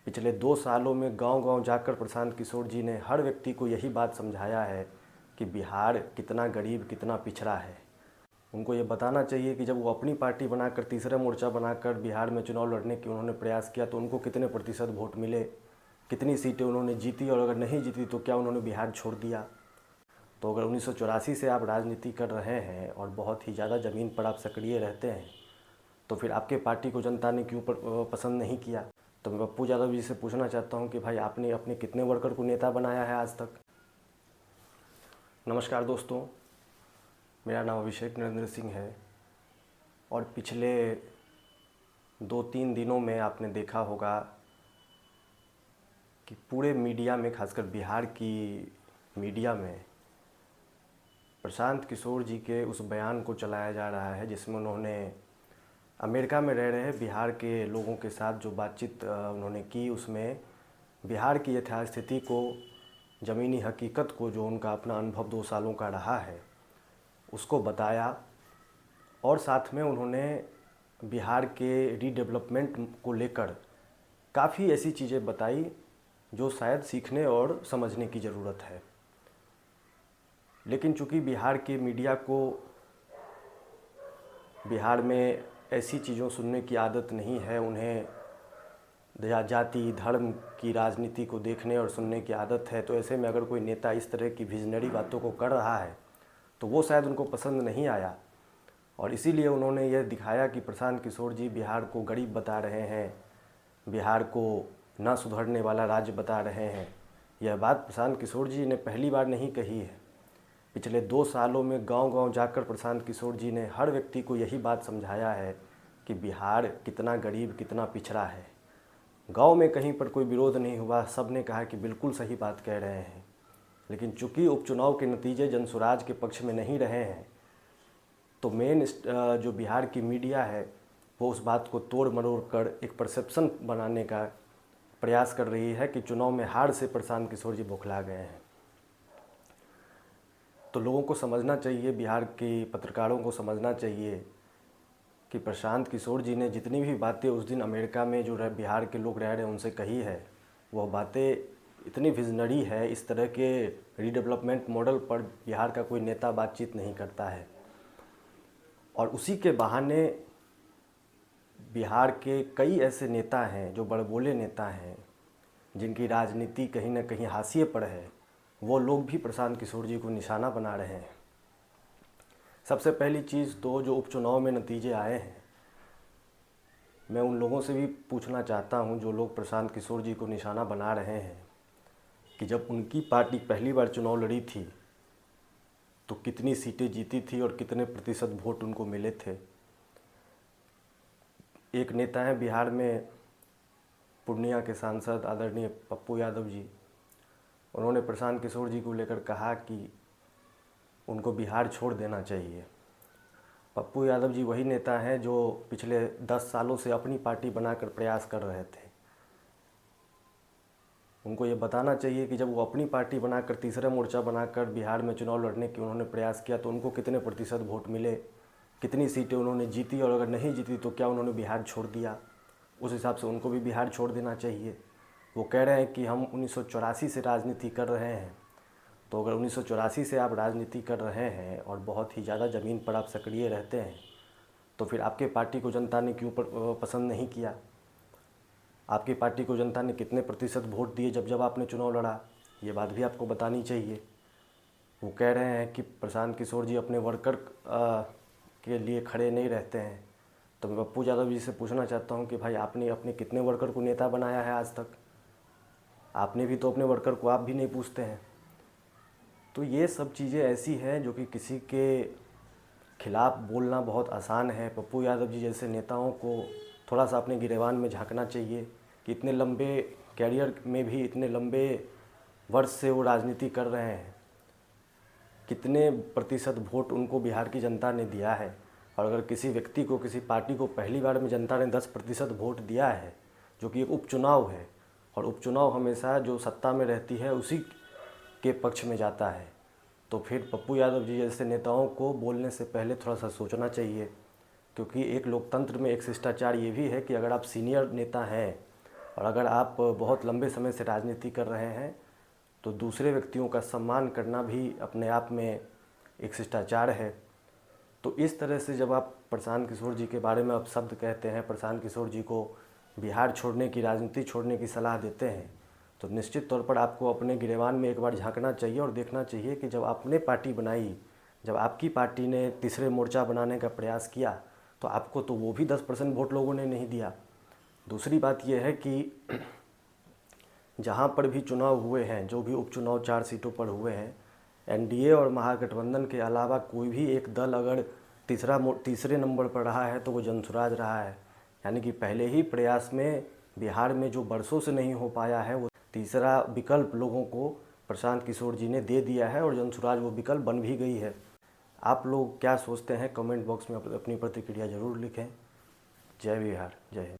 पिछले 2 सालों में गांव-गांव जाकर प्रशांत किशोर जी ने हर व्यक्ति को यही बात समझाया है कि बिहार कितना गरीब, कितना पिछड़ा है। उनको ये बताना चाहिए कि जब वो अपनी पार्टी बनाकर तीसरा मोर्चा बनाकर बिहार में चुनाव लड़ने की उन्होंने प्रयास किया तो उनको कितने प्रतिशत वोट मिले, कितनी सीटें उन्होंने जीती, और अगर नहीं जीती तो क्या उन्होंने बिहार छोड़ दिया। तो अगर 1984 से आप राजनीति कर रहे हैं और बहुत ही ज़्यादा ज़मीन पर आप सक्रिय रहते हैं, तो फिर आपके पार्टी को जनता ने क्यों पसंद नहीं किया। तो मैं पप्पू यादव जी से पूछना चाहता हूं कि भाई आपने अपने कितने वर्कर को नेता बनाया है आज तक। नमस्कार दोस्तों, मेरा नाम अभिषेक नरेंद्र सिंह है और पिछले 2-3 दिनों में आपने देखा होगा कि पूरे मीडिया में, खासकर बिहार की मीडिया में, प्रशांत किशोर जी के उस बयान को चलाया जा रहा है जिसमें उन्होंने अमेरिका में रह रहे बिहार के लोगों के साथ जो बातचीत उन्होंने की, उसमें बिहार की यथास्थिति को, ज़मीनी हकीकत को, जो उनका अपना अनुभव 2 सालों का रहा है, उसको बताया। और साथ में उन्होंने बिहार के रीडेवलपमेंट को लेकर काफ़ी ऐसी चीज़ें बताई जो शायद सीखने और समझने की ज़रूरत है। लेकिन चूँकि बिहार के मीडिया को बिहार में ऐसी चीज़ों सुनने की आदत नहीं है, उन्हें जाति धर्म की राजनीति को देखने और सुनने की आदत है। तो ऐसे में अगर कोई नेता इस तरह की विजनरी बातों को कर रहा है तो वो शायद उनको पसंद नहीं आया, और इसीलिए उन्होंने यह दिखाया कि प्रशांत किशोर जी बिहार को गरीब बता रहे हैं, बिहार को ना सुधरने वाला राज्य बता रहे हैं। यह बात प्रशांत किशोर जी ने पहली बार नहीं कही है। पिछले 2 सालों में गांव-गांव जाकर प्रशांत किशोर जी ने हर व्यक्ति को यही बात समझाया है कि बिहार कितना गरीब, कितना पिछड़ा है। गांव में कहीं पर कोई विरोध नहीं हुआ, सब ने कहा कि बिल्कुल सही बात कह रहे हैं। लेकिन चूंकि उपचुनाव के नतीजे जनसुराज के पक्ष में नहीं रहे हैं, तो मेन जो बिहार की मीडिया है वो उस बात को तोड़ मरोड़ कर एक परसेप्शन बनाने का प्रयास कर रही है कि चुनाव में हार से प्रशांत किशोर जी बौखला गए हैं। तो लोगों को समझना चाहिए, बिहार के पत्रकारों को समझना चाहिए कि प्रशांत किशोर जी ने जितनी भी बातें उस दिन अमेरिका में जो बिहार के लोग रह रहे हैं उनसे कही है, वह बातें इतनी विजनरी है। इस तरह के रीडेवलपमेंट मॉडल पर बिहार का कोई नेता बातचीत नहीं करता है, और उसी के बहाने बिहार के कई ऐसे नेता हैं जो बड़बोले नेता हैं, जिनकी राजनीति कहीं ना कहीं हाशिए पर है, वो लोग भी प्रशांत किशोर जी को निशाना बना रहे हैं। सबसे पहली चीज़ तो जो उपचुनाव में नतीजे आए हैं, मैं उन लोगों से भी पूछना चाहता हूं जो लोग प्रशांत किशोर जी को निशाना बना रहे हैं कि जब उनकी पार्टी पहली बार चुनाव लड़ी थी तो कितनी सीटें जीती थी और कितने प्रतिशत वोट उनको मिले थे। एक नेता हैं बिहार में, पूर्णिया के सांसद आदरणीय पप्पू यादव जी, उन्होंने प्रशांत किशोर जी को लेकर कहा कि उनको बिहार छोड़ देना चाहिए। पप्पू यादव जी वही नेता हैं जो पिछले 10 सालों से अपनी पार्टी बनाकर प्रयास कर रहे थे। उनको ये बताना चाहिए कि जब वो अपनी पार्टी बनाकर तीसरा मोर्चा बनाकर बिहार में चुनाव लड़ने की उन्होंने प्रयास किया तो उनको कितने प्रतिशत वोट मिले, कितनी सीटें उन्होंने जीती, और अगर नहीं जीती तो क्या उन्होंने बिहार छोड़ दिया। उस हिसाब से उनको भी बिहार छोड़ देना चाहिए। वो कह रहे हैं कि हम 1984 से राजनीति कर रहे हैं, तो अगर 1984 से आप राजनीति कर रहे हैं और बहुत ही ज़्यादा ज़मीन पर आप सक्रिय रहते हैं, तो फिर आपके पार्टी को जनता ने क्यों पसंद नहीं किया। आपकी पार्टी को जनता ने कितने प्रतिशत वोट दिए जब जब आपने चुनाव लड़ा, ये बात भी आपको बतानी चाहिए। वो कह रहे हैं कि प्रशांत किशोर जी अपने वर्कर के लिए खड़े नहीं रहते हैं। तो मैं पप्पू यादव जी से पूछना चाहता हूं कि भाई आपने अपने कितने वर्कर को नेता बनाया है आज तक। आपने भी तो अपने वर्कर को आप भी नहीं पूछते हैं। तो ये सब चीज़ें ऐसी हैं जो कि किसी के खिलाफ़ बोलना बहुत आसान है। पप्पू यादव जी जैसे नेताओं को थोड़ा सा अपने गिरेबान में झांकना चाहिए कि इतने लंबे कैरियर में भी, इतने लंबे वर्ष से वो राजनीति कर रहे हैं, कितने प्रतिशत वोट उनको बिहार की जनता ने दिया है। और अगर किसी व्यक्ति को, किसी पार्टी को पहली बार में जनता ने 10% वोट दिया है, जो कि एक उपचुनाव है, और उपचुनाव हमेशा जो सत्ता में रहती है उसी के पक्ष में जाता है, तो फिर पप्पू यादव जी जैसे नेताओं को बोलने से पहले थोड़ा सा सोचना चाहिए। क्योंकि एक लोकतंत्र में एक शिष्टाचार ये भी है कि अगर आप सीनियर नेता हैं और अगर आप बहुत लंबे समय से राजनीति कर रहे हैं तो दूसरे व्यक्तियों का सम्मान करना भी अपने आप में एक शिष्टाचार है। तो इस तरह से जब आप प्रशांत किशोर जी के बारे में अपशब्द कहते हैं, प्रशांत किशोर जी को बिहार छोड़ने की, राजनीति छोड़ने की सलाह देते हैं, तो निश्चित तौर पर आपको अपने गिरेबान में एक बार झांकना चाहिए और देखना चाहिए कि जब आपने पार्टी बनाई, जब आपकी पार्टी ने तीसरे मोर्चा बनाने का प्रयास किया, तो आपको तो वो भी 10% वोट लोगों ने नहीं दिया। दूसरी बात यह है कि जहाँ पर भी चुनाव हुए हैं, जो भी उपचुनाव 4 सीटों पर हुए हैं, एनडीए और महागठबंधन के अलावा कोई भी एक दल अगर तीसरे नंबर पर रहा है तो वो जनसुराज रहा है। यानी कि पहले ही प्रयास में बिहार में जो बरसों से नहीं हो पाया है, वो तीसरा विकल्प लोगों को प्रशांत किशोर जी ने दे दिया है और जनसुराज वो विकल्प बन भी गई है। आप लोग क्या सोचते हैं, कमेंट बॉक्स में अपनी प्रतिक्रिया ज़रूर लिखें। जय बिहार, जय हिंद।